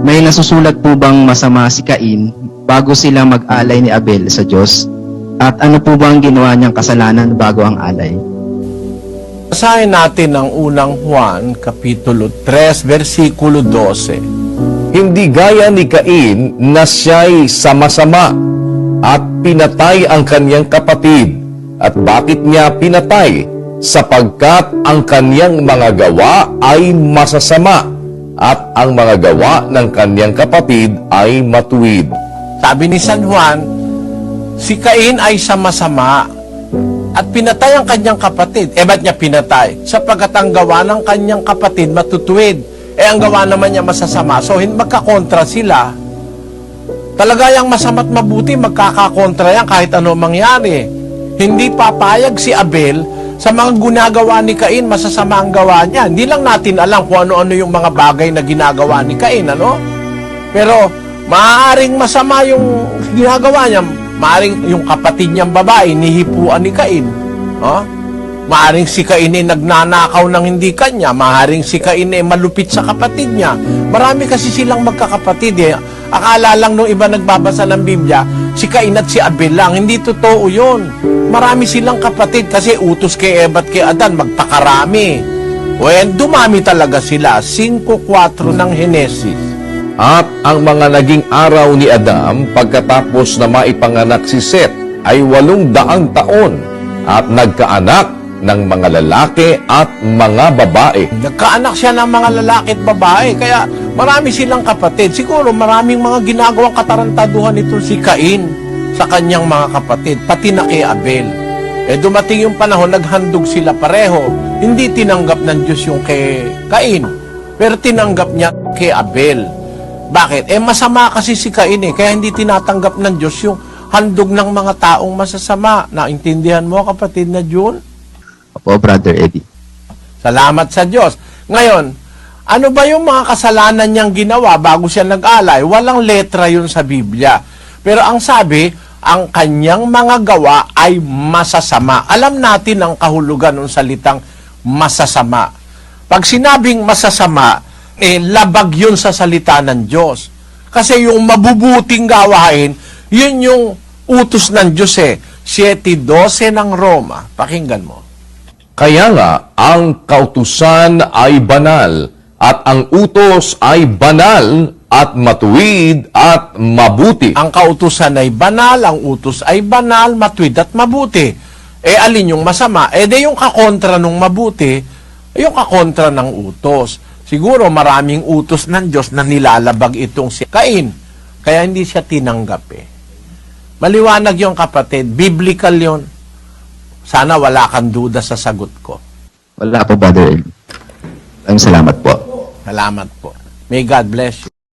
May nasusulat po bang masama si Cain bago sila mag-alay ni Abel sa Diyos? At ano po ba ang ginawa niyang kasalanan bago ang alay? Basahin natin ang unang Juan, Kapitulo 3, versikulo 12. Hindi gaya ni Cain na siya'y sama-sama at pinatay ang kanyang kapatid. At bakit niya pinatay? Sapagkat ang kanyang mga gawa ay masasama at ang mga gawa ng kanyang kapatid ay matuwid. Sabi ni San Juan, si Cain ay sama-sama at pinatay ang kanyang kapatid. Ba't niya pinatay? Sapagkat ang gawa ng kanyang kapatid matutuwid. Ang gawa naman niya masasama. So, magkakontra sila. Talaga yung masama't mabuti, magkakakontra yan kahit ano mangyari. Hindi papayag si Abel sa mga ginagawa ni Cain, masasama ang gawa niya. Hindi lang natin alam kung ano-ano yung mga bagay na ginagawa ni Cain, ano? Pero, maaaring masama yung ginagawa niya. Maaaring yung kapatid niyang babae, nihipuan ni Cain. Maaaring si Cain ay nagnanakaw ng hindi kanya. Maaaring si Cain ay malupit sa kapatid niya. Marami kasi silang magkakapatid eh. Akala lang nung iba nagbabasa ng Biblia, si Cain at si Abel lang. Hindi totoo yun. Marami silang kapatid kasi utos kay Eva at kay Adan, magpakarami. Dumami talaga sila. 5:4 ng Henesis. At ang mga naging araw ni Adam pagkatapos na maipanganak si Seth ay 800 taon at nagkaanak ng mga lalaki at mga babae. Nagkaanak siya ng mga lalaki at babae, kaya marami silang kapatid. Siguro maraming mga ginagawang katarantaduhan ito si Cain sa kanyang mga kapatid, pati na kay Abel. Dumating yung panahon, naghandog sila pareho. Hindi tinanggap ng Diyos yung kay Cain, pero tinanggap niya kay Abel. Bakit? Masama kasi si Cain kaya hindi tinatanggap ng Diyos yung handog ng mga taong masasama. Naintindihan mo, kapatid na June? Opo, Brother Eddie. Salamat sa Diyos. Ngayon, ano ba yung mga kasalanan niyang ginawa bago siya nag-alay? Walang letra yun sa Biblia. Pero ang sabi, ang kanyang mga gawa ay masasama. Alam natin ang kahulugan ng salitang masasama. Pag sinabing masasama, labag yun sa salita ng Diyos. Kasi yung mabubuting gawain, yun yung utos ng Diyos 7:12 ng Roma. Pakinggan mo. Kaya nga, ang kautusan ay banal at ang utos ay banal at matuwid at mabuti. Ang kautusan ay banal, ang utos ay banal, matuwid at mabuti. Alin yung masama? Di yung kakontra nung mabuti, yung kakontra ng utos. Siguro maraming utos ng Diyos na nilalabag itong si Cain. Kaya hindi siya tinanggap Maliwanag yung kapatid. Biblical yon. Sana wala kang duda sa sagot ko. Wala po, Brother Eddie. Salamat po. Salamat po. May God bless you.